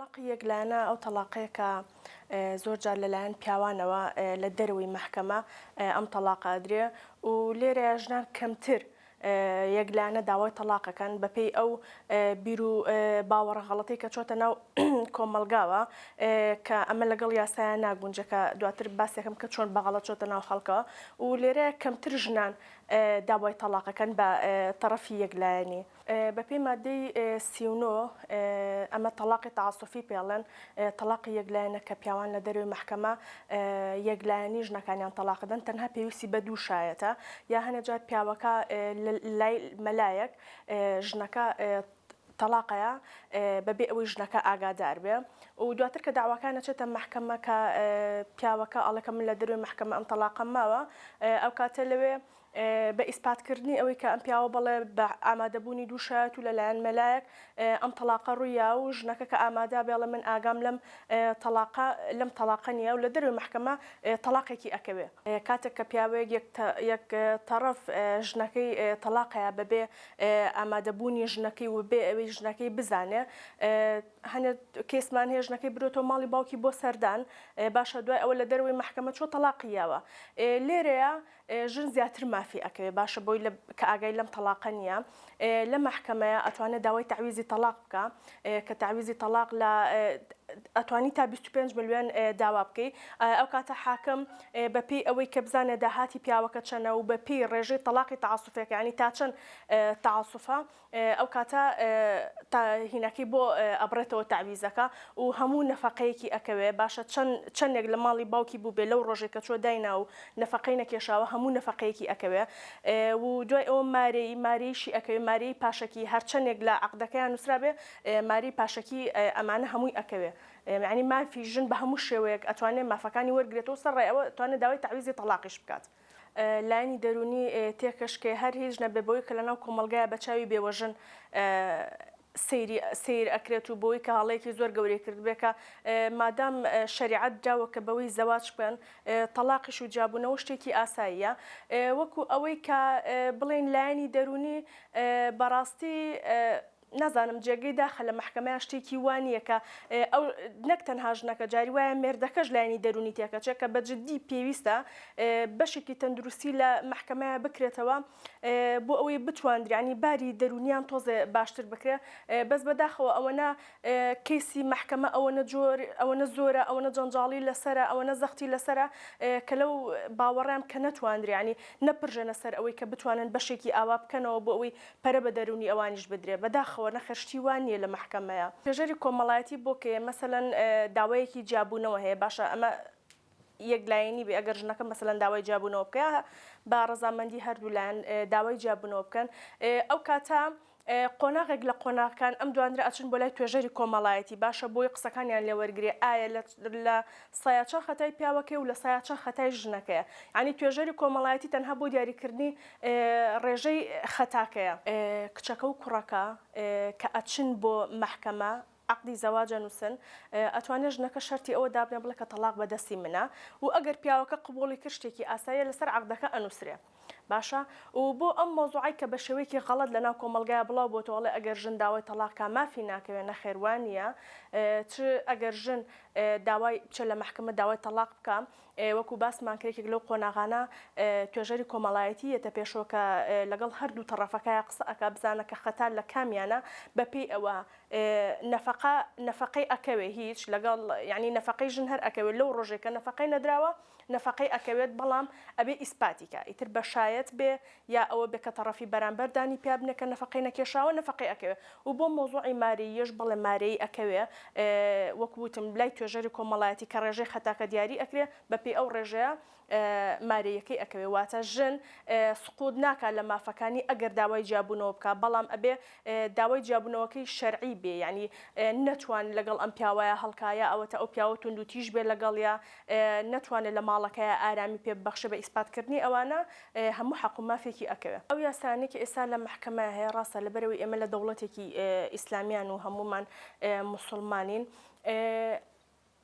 تەلاقی یەکلایەنە ئەو تەلاقەیە کە زۆر جار لەلایەن پیاوانەوە لە دەروی مەحکەمە ئەم تەلاقە ئەدرێ و لێرەیە ژنان کەمتر یەکلایەنە داوای تەلاقەکەن بەپێی ئەو بیر و باوەڕە غەڵەتەی کە چۆتە ناو کۆمەلگاوە کە ئەمە لەگەڵ یاسایان ناگونجە کە دواتر باسێکم کە چۆن بەغەڵەت چۆتە ناو خەڵکەوە و لێرەیە کەمتر ژنان داوای تەلاقەکەن بە تەرەفی یەکلایەنی بەپێی مادەی 39 ئەمە تەلاقی تەعاسوفی پێڵێن تەلاقی یەکلایەنە کە پیاوان لە دەروی مەحکەمە یەکلایەنی ژنەکانیان تەلاقدەن تەنها پێویستی بە دوو شایەتە یا هەنێ جار پیاوەکە لای مەلایەک ژنەکە تەلاقەیە بەبێ ئەوەی ژنەکە ئاگادار بێ و دواتر کە داواکان نەچێتە مەحکەمە کە پیاوەکە ئەڵێکە من لە دەروی مەحکەمە ئەم تەلاقەم ماوە ئەو کاتە لەوێ بە ئیسپاتکردنی ئەوەی کە ئەم پیاوە بەڵێ بە ئامادەبوونی دوو شایەت و لەلایەن مەلایەک ئەم تەلاقە ڕوویە و ژنەکە کە ئامادا بێڵێ من ئاگام لەم تەلاقە نییە و لە دەروی مەحکەمە تەلاقێکی ئەکەوێ کاتێک کە پیاوەیەک یەک تەرەف ژنەکەی تەلاقەیە بەبێ ئامادەبوونی ژنەکەی و بێ ئەوەی ژنەکەی بزانێ هەنێ کێسمان هەیە ژنەکەی برێتەوە ماڵی باوکی بۆ سەردان باشە دوای ئەوە لە دەروی مەحکەمە چۆ تەلاقیەوە لێرەیە ژن زیاتر مافی ئەکەوێ باشە بۆی کە ئاگای لەم تەلاقە نییە لە مەحکەمەیە ئەتوانێت داوای تەعویزی تەلاق بکە کە تەعویزی تەلاق لە ئەتوانی تا 25 ملیۆن داوا بکەی ئەو کاتە حاکم بەپێی ئەوەی کە بزانێ داهاتی پیاوەکە چەنە و بەپێی ڕێژەی تەلاقی تەعاسوفەکە ینی تا چەند تەعاسوفە ئەو کاتە هینەکەی بۆ ئەبڕێتەوە تەعویزەکە و هەموو نەفەقەیەکی ئەکەوێ باشە چەندێک لە ماڵی باوکی بوو بێ لەو ڕۆژێک کە چۆ داینا و نەفەقەی نەکێشاوە هەموو نەفەقەیەکی ئەکەوێ و دوای ئەوە مارەیشی ئەکەوێ مارەی پاشەکی هەرچەندێک لە عەقدەکەیان نووسرا بێ مارەی پاشەکی ئەمانە هەمووی ئەکەوێ یعنی مافی ژن بە هەموو شێوەیەک ئەتوانێت مافەکانی وەرگێتەوە سەرڕای ئەوە ئەتوانێت داوای تەعویزی تەلاقیش بکات لایەنی دەرونی تێکەشکێ هەر هیچ نەبێ کە لەناو کۆمەلگایە بەچاوی بێوەژن سیر ئەکرێت و بۆی کە هەڵەیەکی زۆر گەورەی کرد بێ کە مادام شەریعەت داوە کە بەوەی زەواج بکەن تەلاقیش و جیابوونەوە شتێکی ئاساییە وەکو ئەوەی کە بڵێن لایەنی دەرونی بەڕاستی نازانم جێگەی داخە لە مەحکەمەیە شتێکی وانییە کە ئەو نەک تەنها ژنەکە جاری وایە مێردەکەش لایەنی دەرونی تێکەچێت کە بەجددی پێویستە بەشێکی تەندروستی لە مەحکەمەیە بکرێتەوە بۆ ئەوەی بتواندرانی باری دەرونیان تۆزێ باشتر بکرێ بەس بەداخەوە ئەوەنە کەیسی مەحکەمە ئەوەنە زۆرە ئەوەنە جەنجاڵی لەسرە ئەوەنە زەختی لەسرە کە لەو باوەڕیان کە نەتواندرانی نەپڕژەنە سەر ئەوەی کە بتوانن بەشێکی ئاوا بکەنەوە بۆ ئەوەی پەرە بە دەرونی ئەوانیش بدرێ بەداخەوە نەخشتی وانیە لە مەحکەمەیە پێژەری کۆمەڵایەتی بۆ کە مەسەلەن داوایەکی جیابوونەوە هەیە باشە ئەمە یەکلایەنی بێ ئەگەر ژنەکە مەسەلەن داوای جیابوونەوە بکە با ڕەزامەندی هەردوو لایەن داوای جیابوونەوە بکەن ئەو کاتە قۆناغێک لە قۆناغەکان ئەم دوانرە ئەچن بۆ لای توێژەری کۆمەڵایەتی باشە بۆی قسەکانیان لێ وەرگێ ئایا لە سایاچە خەتای پیاوەکەی و لە سایاچە خەتای ژنەکەیە ینی توێژەری کۆمەڵایەتی تەنها بۆ دیاریکردنی ڕێژەی خەتاکەیە کچەکە و کوڕەکە کە ئەچن بۆ مەحکەمە عقدی زەواجە نووسن ئەتوانێت ژنەکە شەرتی ئەوە دابنێ بڵێ کە تەلاق بەدەستی منە و ئەگەر پیاوەکە قبوڵی کرد شتێکی ئاساییە لەسەر عقدەکە ئەنووسرێ باشە و بۆ ئەم مۆزوعی کە بە شێوەیەکی غەڵەت لەناو کۆمەلگایە بڵاو بۆتەوەڵێ ئەگەر ژن داوای تەلاقکە مافی ناکەوێت نەخێوانیە چ ئەگەر ژن داوای بچێت لە مەحکەمە داوای تەلاق بکە وەکو باسمان کرێکێک لەو قۆناغانە توێژەری کۆمەڵایەتی یەتە پێشۆکە لەگەڵ هەردوو تەڕەفەکەیە قسە ئەکا بزانە کە خەتار لە کامیانە بەپێی ئەوە نەفەقەی ئەکەوێ هیچ لەگەڵ ینی نەفەقەی ژن هەر ئەکەوێت لەو ڕۆژێکە نەفەقەی نەدراوە نەفەقەی ئەکەوێت بەڵام ئەبێ ئیسپاتیکە ئیتر بە شایەت بێ یا ئەوە بێ کە تەڕەفی بەرامبەردانی پیا بنێ کە نەفەقەی نەکێشاوە نەفەقەی ئەکەوێت و بۆ مۆزوعی مارەیەش بڵێ مارەی ئەکەوێ وەکوتم لای توێژەری کۆمەڵایەتی کە ڕێژەی خەتاکە دیاری ئەکرێ بەپێی ئەو ڕێژەیە مارەیەکەی ئەکەوێ واتە ژن سقوود ناکات لە مافەکانی ئەگەر داوای جیابوونەوە بکە بەڵام ئەبێ داوای جیابوونەوەکەی شەرعی بێ ینی نەتوان لەگەڵ ئەم پیاوایە هەڵکایە ئەوەتە ئەو پیاوە تونند و تیژ بێ لەگەڵیا نەتوانێت لە ماڵەکەیە ئارامی پێ ببەخشە بە ئیسپاتکردنی ئەوانە هەموو حەق و مافێکی ئەکەوێت ئەو یاسانێکی ئێستا لە مەحکەمە هەیە ڕاستە لەبەرەوەی ئێمە لە دەوڵەتێکی ئیسلامیان و هەمومان موسڵمانین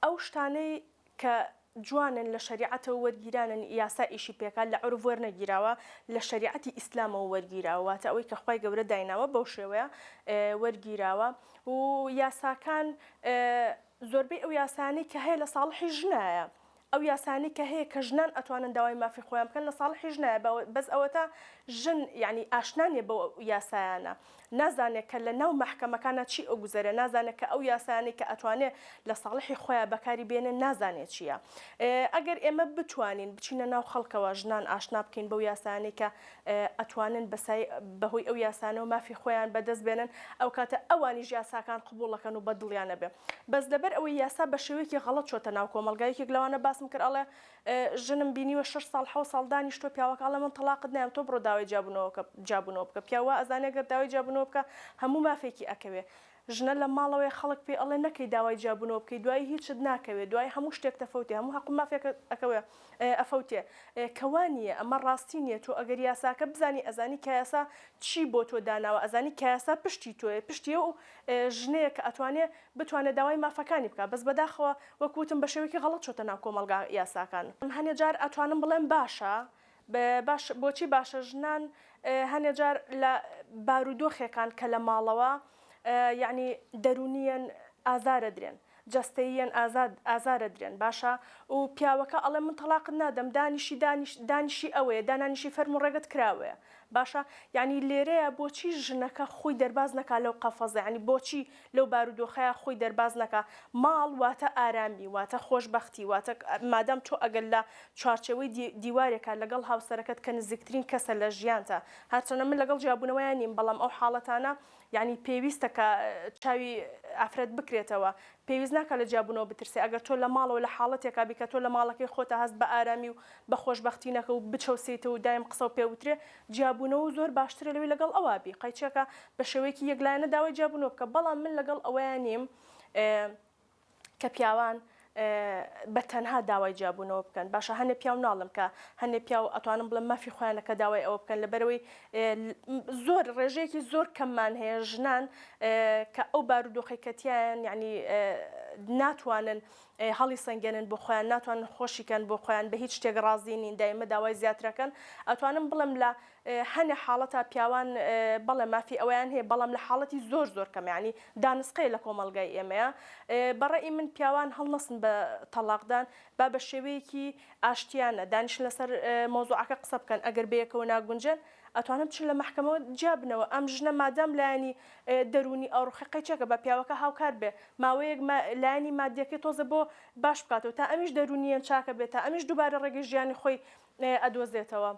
ئەو شتانەی کە جوانن لە شریعەتەوە وەرگیرانن یاسا ئیشی پێکات لە عورف وەرنەگیراوە لە شریعەتی ئیسلامەوە وەرگیراوە واتە ئەوەی کە خوای گەورە دایناوە بەو شێوەیە وەرگیراوە و یاساکان زۆربەی ئەو یاسانەی کە هەیە لە ساڵحی ژنایە ئەو یاسانی کە هەیە کە ژنان ئەتوانن داوای مافی خۆیان بکەن لە ساڵحی ژنایە بەس ئەوەتە ژن یعنی ئاشنانێ بۆ یاسایانە نازانێت کە لە ناو مەحکەمەکانە چی ئەو گوزەرە نازانێت کە ئەو یاسانی کە ئەتوانێت لە ساڵحی خۆیان بەکاری بێنێ نازانێت چییە ئەگەر ئێمە بتوانین بچینە ناو خەڵکەوە ژنان ئاشنا بکەین بەو یاسانی کە ئەتوانن بەهۆی ئەو یاسانەوە مافی خۆیان بەدەست بێنن ئەو کاتە ئەوانیش یاساکان قبوڵەکەن و بە دڵیانە بێ بەس لەبەر ئەوەی یاسا بە شێوەیەکی غەڵەت چۆتە ناو کۆمەلگایەکێک لەوانە باسم کرد ئەڵێ ژنم بینیوە 6 ساڵ 7 ساڵ دانیشتۆ پیاوەکە ئەڵێ من تەلاقت نایەم تۆ بڕۆ داوای جابوونەوە بکە پیاوە ئەزانێ گەر داوای جابوونەوە بکە هەموو مافێکی ئەکەوێ ژنە لە ماڵەوەی خەڵک پێ ئەڵێ نەکەی داوای جابوونەوە بکەی دوای هیچت ناکەوێت دوای هەموو شتێک تەفەوتێ هەموو حەق مافێک ئەکەوێ ئەفەوتێ کەوانیە ئەمە ڕاستی نییە تۆ ئەگەر یاساکە بزانی ئەزانی کە یاسا چی بۆ تۆ داناوە ئەزانی کە یاسا پشتی تۆیە پشتیە و ژنەیە کە بتوانێت داوای مافەکانی بکە بەس بەداخەوە وەکوتم بە شێوەیەکی غەڵەت چۆتە ناو کۆمەلگا یاساکان هەنێ جار ئەتوانم بڵێم باشە بۆچی باشە ژنان هەنێ جار لە بارودۆخێکان کە لە ماڵەوە یعنی دەرونیەن ئازارە درێن جەستەییەن ئازارە درێن باشە و پیاوەکە ئەڵێ من تەلاقت نادەم دانیشی ئەوەیە دانانیشی فەرمو ڕێگەت کراوەیە باشە یعنی لێرەیە بۆچی ژنەکە خۆی دەرباز نەکا لەو قەفەزە ینی بۆچی لەو بارودۆخەیە خۆی دەرباز نەکا ماڵ واتە ئارامی واتە خۆشبەختی واتە مادام تۆ ئەگەر لە چوارچەوەی دیوارێکە لەگەڵ هاوسەرەکەت کە نزیکترین کەسە لە ژیانتە هەرچەندە من لەگەڵ جیابوونەوەیان نیم بەڵام ئەو حاڵەتانە یعنی پێویستە کە چاوی ئافرەت بکرێتەوە پێویست ناکە لە جیابوونەوە بترسێ ئەگەر تۆ لە ماڵەوە لە حاڵەتێکا بیکە تۆ لە ماڵەکەی خۆتە هەست بە ئارامی و بە خۆشبەختی نەکە و بچەوسیتەوە و دایم قسە و پێوترێ جیابوونەوە زۆر باشترە لەوەی لەگەڵ ئەوابی قەیچێکە بە شێوەیەکی یەکلایەنە داوای جیابوونەوە بکە بەڵام من لەگەڵ ئەوەیان نیم کە پیاوان بە تەنها داوای جیابوونەوە بکەن باشە هەنێ پیاو ناڵم کە هەنێ پیاو ئەتوانم بڵێم مافی خۆیانەکە داوای ئەوە بکەن لەبەرەوەی زۆر ڕێژەیەکی زۆر کەممان هەیە ژنان کە ئەو بارودۆخەکەتیان یعنی ناتوانن هەڵی سەنگێنن بۆ خۆیان ناتوانن خۆشیکەن بۆ خۆیان بە هیچ شتێک ڕازی نین دایمە داوای زیاترەکەن ئەتوانم بڵێم لە هەنێ حاڵەتە پیاوان بەڵێ مافی ئەویان هەیە بەڵام لە حاڵەتی زۆر کەم ینی دانسقەی لە کۆمەلگای ئێمەیە بەڕێی من پیاوان هەڵنەسن بە تەلاقدان با بە شێوەیەکی ئاشتیانە دانیشن لەسەر مۆزوعەکە قسە بکەن ئەگەر بەیەکەوە ناگونجن ئەتوانم بچن لە مەحکەمەوە جابنەوە ئەم ژنە مادام لایانی دەرونی ئەوڕخەقی چێکە بە پیاوەکە هاوکار بێ ماوەیەک لایانی مادیەکەی تۆزە بۆ باش بکاتەوە تا ئەمیش دەرونیەن چاکە بێت تا ئەمیش دووبارە ڕێگەی ژیانی خۆی ئەدۆزێتەوە